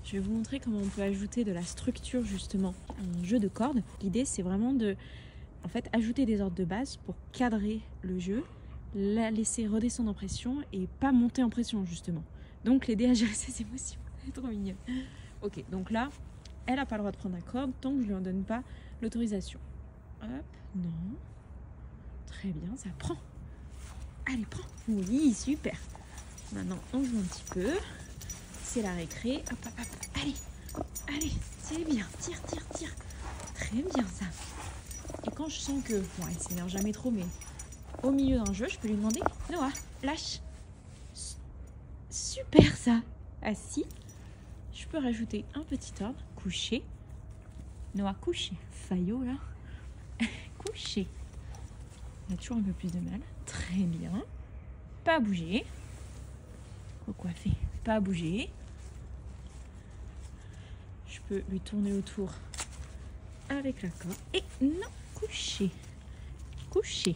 Je vais vous montrer comment on peut ajouter de la structure justement à un jeu de cordes. L'idée c'est vraiment de ajouter des ordres de base pour cadrer le jeu, la laisser redescendre en pression et pas monter en pression justement. Donc l'aider à gérer ses émotions. C'est trop mignon. Ok, donc là, elle n'a pas le droit de prendre la corde tant que je ne lui en donne pas l'autorisation. Hop, non. Très bien, ça prend. Allez, prends. Oui, super. Maintenant, on joue un petit peu. C'est la récré. Hop, hop, hop. Allez, c'est bien. Tire. Très bien, ça. Et quand je sens que, bon, elle s'énerve jamais trop, mais au milieu d'un jeu, je peux lui demander, Noah, lâche. Super, ça. Assis. Je peux rajouter un petit ordre. Coucher. Noah, coucher. Fayot, là. Coucher. Il a toujours un peu plus de mal. Très bien. Pas bouger. Recoiffer. Pas bouger. Je peux lui tourner autour avec la corde. Et non, coucher. Coucher.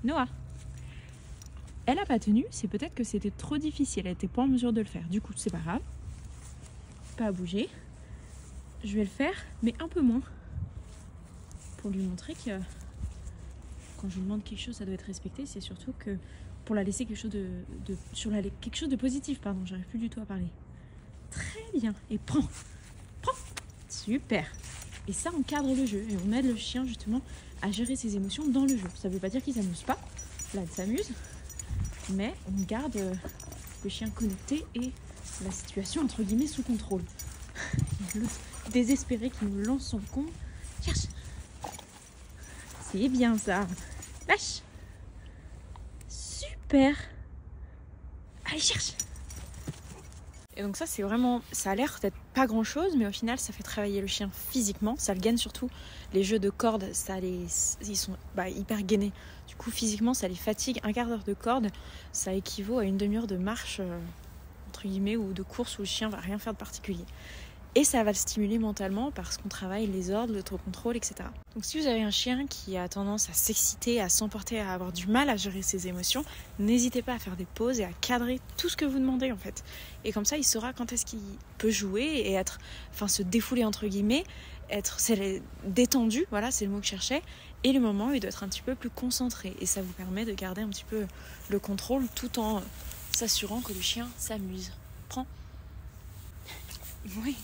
Noah. Elle n'a pas tenu. C'est peut-être que c'était trop difficile. Elle n'était pas en mesure de le faire. Du coup, c'est pas grave. Pas bouger. Je vais le faire, mais un peu moins. Pour lui montrer que quand je lui demande quelque chose, ça doit être respecté. C'est surtout que pour la laisser quelque chose quelque chose de positif, pardon. J'arrive plus du tout à parler. Très bien. Et prends. Super. Et ça encadre le jeu. Et on aide le chien justement à gérer ses émotions dans le jeu. Ça ne veut pas dire qu'il ne s'amuse pas. Là, il s'amuse. Mais on garde le chien connecté et la situation entre guillemets sous contrôle. L'autre désespéré qui nous lance son con. Cherche. C'est bien ça. Lâche. Super. Allez, cherche. Et donc ça, c'est vraiment... Ça a l'air d'être pas grand-chose, mais au final, ça fait travailler le chien physiquement. Ça le gaine surtout. Les jeux de cordes, ils sont hyper gainés. Du coup, physiquement, ça les fatigue. Un quart d'heure de corde, ça équivaut à une demi-heure de marche, entre guillemets, ou de course où le chien va rien faire de particulier. Et ça va le stimuler mentalement parce qu'on travaille les ordres, l'autocontrôle, etc. Donc si vous avez un chien qui a tendance à s'exciter, à s'emporter, à avoir du mal à gérer ses émotions, n'hésitez pas à faire des pauses et à cadrer tout ce que vous demandez en fait. Et comme ça, il saura quand est-ce qu'il peut jouer et se défouler entre guillemets, c'est détendu, voilà, c'est le mot que je cherchais. Et le moment où il doit être un petit peu plus concentré. Et ça vous permet de garder un petit peu le contrôle tout en s'assurant que le chien s'amuse. Prends. Oui.